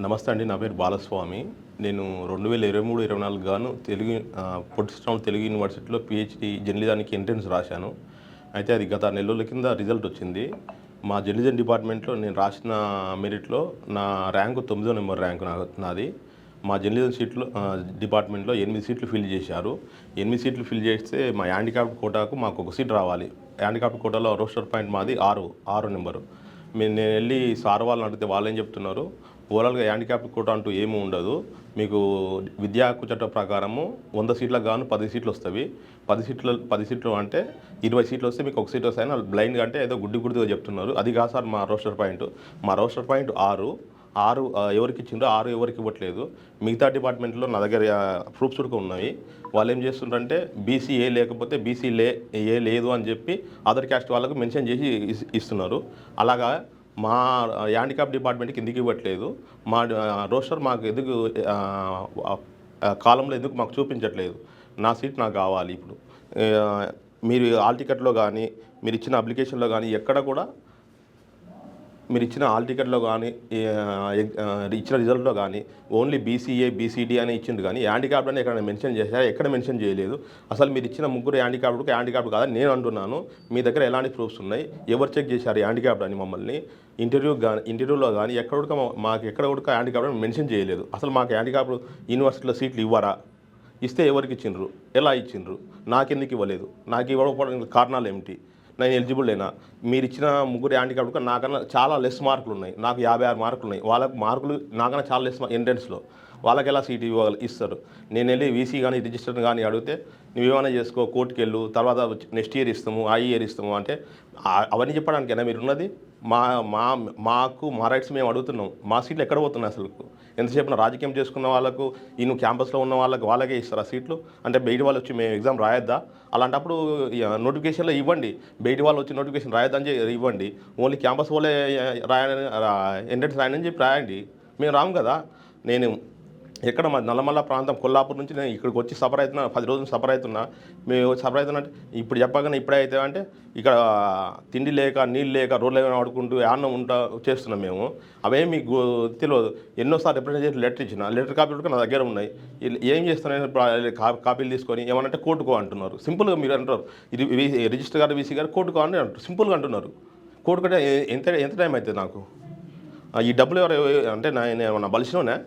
నమస్తే అండి. నా పేరు బాలస్వామి. నేను 2023-24 గాను పొట్టిస్టౌన్ తెలుగు యూనివర్సిటీలో PhD జర్నలిజానికి ఎంట్రన్స్ రాశాను. అయితే అది గత నెల రోజుల కింద రిజల్ట్ వచ్చింది. మా జర్నలిజం డిపార్ట్మెంట్లో నేను రాసిన మెరిట్లో నా ర్యాంకు 9వ నెంబర్ ర్యాంకు నాది. మా జర్నలిజం డిపార్ట్మెంట్లో 8 సీట్లు ఫిల్ చేశారు. 8 సీట్లు ఫిల్ చేస్తే మా హ్యాండిక్యాప్డ్ కోటాకు మాకు ఒక సీట్ రావాలి. హ్యాండిక్యాప్డ్ కోటాలో రోస్టర్ పాయింట్ మాది 6 నెంబరు. నేను వెళ్ళి సార్ వాళ్ళని అడిగితే వాళ్ళు ఏం చెప్తున్నారు, ఓవరాల్గా హ్యాండిక్యాప్డ్ కోటా అంటూ ఏమీ ఉండదు, మీకు విద్యా హక్కు చట్టం ప్రకారము 100 సీట్లకు గాను 10 సీట్లు వస్తాయి. 10 సీట్లు అంటే 20 సీట్లు వస్తే మీకు ఒక సీట్ వస్తాయని వాళ్ళు బ్లైండ్గా అంటే ఏదో గుడ్డిగా చెప్తున్నారు. అది కాదు సార్ మా రోస్టర్ పాయింట్ 6 ఎవరికి ఇచ్చిండ్రో 6 ఎవరికి ఇవ్వట్లేదు. మిగతా డిపార్ట్మెంట్లో నా దగ్గర ప్రూఫ్స్ కూడా ఉన్నాయి. వాళ్ళు ఏం చేస్తుంటారంటే BCA లేకపోతే BCA లేదు అని చెప్పి అదర్ క్యాస్ట్ వాళ్ళకు మెన్షన్ చేసి ఇస్తున్నారు. అలాగా మా హ్యాండిక్యాప్ డిపార్ట్మెంట్కి ఎందుకు ఇవ్వట్లేదు, మా రోస్టర్ మాకు ఎందుకు కాలంలో ఎందుకు మాకు చూపించట్లేదు. నా సీట్ నాకు కావాలి. ఇప్పుడు మీరు హాల్ టికెట్లో కానీ మీరు ఇచ్చిన అప్లికేషన్లో కానీ ఎక్కడ కూడా మీరు ఇచ్చిన హాల్ టికెట్లో కానీ ఇచ్చిన రిజల్ట్లో కానీ ఓన్లీ BCA BCD అని ఇచ్చింది, కానీ హ్యాండిక్యాప్డ్ అని ఎక్కడ మెన్షన్ చేశారు? ఎక్కడ మెన్షన్ చేయలేదు. అసలు మీరు ఇచ్చిన ముగ్గురు హ్యాండిక్యాప్డ్ కాదని నేను అంటున్నాను. మీ దగ్గర ఎలాంటి ప్రూఫ్స్ ఉన్నాయి? ఎవరు చెక్ చేశారు హ్యాండిక్యాప్డ్ అని? మమ్మల్ని ఇంటర్వ్యూలో కానీ మాకు ఎక్కడ కూడా హ్యాండిక్యాప్డ్ అని మెన్షన్ చేయలేదు. అసలు మాకు హ్యాండిక్యాప్డ్ యూనివర్సిటీలో సీట్లు ఇవ్వరా? ఇస్తే ఎవరికి ఇచ్చిండ్రు? ఎలా ఇచ్చిండ్రు? నాకెందుకు ఇవ్వలేదు? నాకు ఇవ్వకపోవడానికి కారణాలు ఏమిటి? నేను ఎలిజిబుల్ అయినా? మీరు ఇచ్చిన ముగ్గురు హ్యాండిక్యాప్డ్ నాకన్నా చాలా లెస్ మార్కులు ఉన్నాయి. నాకు 56 మార్కులు ఉన్నాయి. వాళ్ళకి మార్కులు నాకన్నా చాలా లెస్ ఎంట్రన్స్లో. వాళ్ళకి ఎలా సీట్ ఇస్తారు? నేను వెళ్ళి VC కానీ రిజిస్టర్ కానీ అడిగితే నువ్వు ఏమైనా చేసుకో, కోర్టుకి వెళ్ళు, తర్వాత నెక్స్ట్ ఇయర్ ఇస్తాము, ఇయర్ ఇస్తాము అంటే అవన్నీ చెప్పడానికైనా మీరు ఉన్నది? మాకు మా రైట్స్ మేము అడుగుతున్నాం. మా సీట్లు ఎక్కడ పోతున్నాయి అసలు? ఎంతసేపు రాజకీయం చేసుకున్న వాళ్ళకు ఈయన క్యాంపస్లో ఉన్న వాళ్ళకే ఇస్తారు ఆ సీట్లు. అంటే బయట వాళ్ళు వచ్చి మేము ఎగ్జామ్ రాయొద్దా? అలాంటప్పుడు నోటిఫికేషన్లో ఇవ్వండి. బయట వాళ్ళు వచ్చి నోటిఫికేషన్ రాయొద్దని ఇవ్వండి. ఓన్లీ క్యాంపస్ వాళ్ళే ఎంట్రన్స్ రాయని చెప్పి రాయండి. మేము రాము కదా. నేను ఎక్కడ మా నల్లమల్ల ప్రాంతం కొల్లాపూర్ నుంచి నేను ఇక్కడికి వచ్చి సఫర్ అవుతున్నా, 10 రోజులు సఫర్ అవుతున్నా. మేము సఫర్ అవుతున్నా అంటే ఇప్పుడు చెప్పగానే ఇప్పుడే అయితే అంటే ఇక్కడ తిండి లేక నీళ్ళు లేక రోడ్లు ఆడుకుంటూ యాన్నం చేస్తున్నాం మేము. అవే మీకు తెలియదు. ఎన్నోసార్లు రిప్రజెంటేటివ్ లెటర్ ఇచ్చిన, లెటర్ కాపీలు కూడా నా దగ్గర ఉన్నాయి. ఏం చేస్తున్నాను? కాపీలు తీసుకొని ఏమనంటే కోర్టుకో అంటున్నారు. సింపుల్గా మీరు అంటారు, ఇది రిజిస్టర్ గారు VC గారు కోర్టుకో అని అంటారు. సింపుల్గా అంటున్నారు. కోర్టు కంటే ఎంత టైం అవుతుంది నాకు? ఈ డబ్బులు ఎవరు అంటే నా బలిసినోనే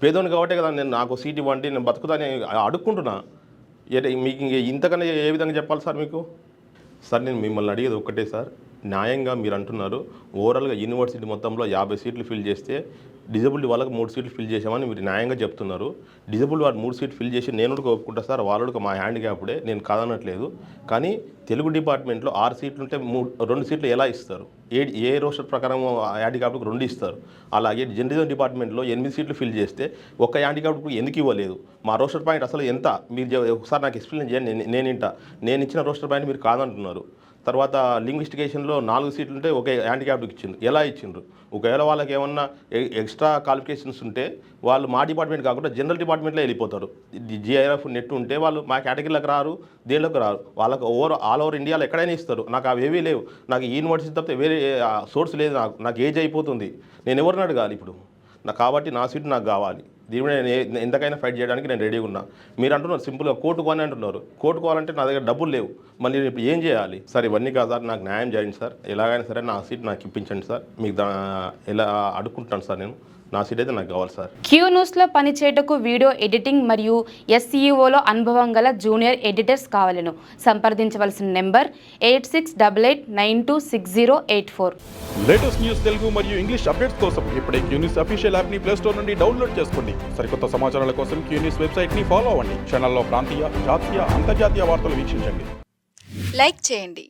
పేదోని కాబట్టి కదా నాకు సీట్ ఇవ్వండి, నేను బతుకుతాని అడుక్కుంటున్నా. మీకు ఇంతకన్నా ఏ విధంగా చెప్పాలి సార్ మీకు? సార్ నేను మిమ్మల్ని అడిగేది ఒక్కటే సార్, న్యాయంగా మీరు అంటున్నారు ఓవరాల్గా యూనివర్సిటీ మొత్తంలో 50 సీట్లు ఫిల్ చేస్తే డిజబుల్డ్ వాళ్ళకి 3 సీట్లు ఫిల్ చేసామని మీరు న్యాయంగా చెప్తున్నారు. డిజబుల్డ్ వాళ్ళు 3 సీట్లు ఫిల్ చేసి నేను కూడా ఒప్పుకుంటా సార్, వాళ్ళు మా హ్యాండిక్యాప్డే, నేను కాదనట్లేదు. కానీ తెలుగు డిపార్ట్మెంట్లో 6 సీట్లు ఉంటే 2 సీట్లు ఎలా ఇస్తారు? ఏ రోస్టర్ ప్రకారం హ్యాండిక్యాప్డ్కి 2 ఇస్తారు? అలాగే జర్నలిజం డిపార్ట్మెంట్లో 8 సీట్లు ఫిల్ చేస్తే ఒక్క హ్యాండిక్యాప్డ్కి ఎందుకు ఇవ్వలేదు? మా రోస్టర్ పాయింట్ అసలు ఎంత? మీరు ఒకసారి నాకు ఎక్స్ప్లెయిన్ చేయండి. నేను ఇచ్చిన రోస్టర్ పాయింట్ మీరు కాదంటున్నారు. తర్వాత లింగ్విస్టికేషన్లో 4 సీట్లు ఉంటే ఒక హ్యాండిక్యాప్డ్కి ఇచ్చిండ్రు. ఎలా ఇచ్చిండ్రు? ఒకవేళ వాళ్ళకి ఏమన్నా ఎక్స్ట్రా క్వాలిఫికేషన్స్ ఉంటే వాళ్ళు మా డిపార్ట్మెంట్ కాకుండా జనరల్ డిపార్ట్మెంట్లో వెళ్ళిపోతారు. GIRF నెట్ ఉంటే వాళ్ళు మా కేటగిరీలకు రారు, దేనిలోకి రారు. వాళ్ళకి ఆల్ ఓవర్ ఇండియాలో ఎక్కడైనా ఇస్తారు. నాకు అవేవీ లేవు. నాకు యూనివర్సిటీ తప్పితే వేరే సోర్స్ లేదు. నాకు ఏజ్ అయిపోతుంది. నేను ఎవరిని అడగాలి ఇప్పుడు? కాబట్టి నా సీట్ నాకు కావాలి. దీని మీద నేను ఎంతకైనా ఫైట్ చేయడానికి నేను రెడీగా ఉన్నా. మీరు అంటున్నారు సింపుల్గా కోర్టుకోని అంటున్నారు. కోర్టుకోవాలంటే నా దగ్గర డబ్బులు లేవు. మళ్ళీ నేను ఇప్పుడు ఏం చేయాలి? సార్ ఇవన్నీ కాదు సార్, నాకు న్యాయం చేయండి సార్. ఎలాగైనా సరే నా సీట్ నాకు ఇప్పించండి సార్. మీకు ఎలా అడుక్కుంటాను సార్, నేను నా సీట్ అయితే నాకు కావాలి సార్. క్యూ న్యూస్లో పనిచేయటకు వీడియో ఎడిటింగ్ మరియు SEOలో అనుభవం గల జూనియర్ ఎడిటర్స్ కావాలను సంప్రదించవలసిన నెంబర్ 8688926084. లేటెస్ట్ న్యూస్ తెలుగు మరియు ఇంగ్లీష్ అప్డేట్స్ కోసం ఇప్పుడే క్యూ న్యూస్ అఫీషియల్ యాప్ని ప్లే స్టోర్ నుండి డౌన్లోడ్ చేసుకోండి. సరికొత్త సమాచారాల కోసం క్యూ న్యూస్ వెబ్సైట్ని ఫాలో అవ్వండి. ఛానల్లో ప్రాంతీయ, జాతీయ, అంతర్జాతీయ వార్తలు వీక్షించండి. లైక్ చేయండి.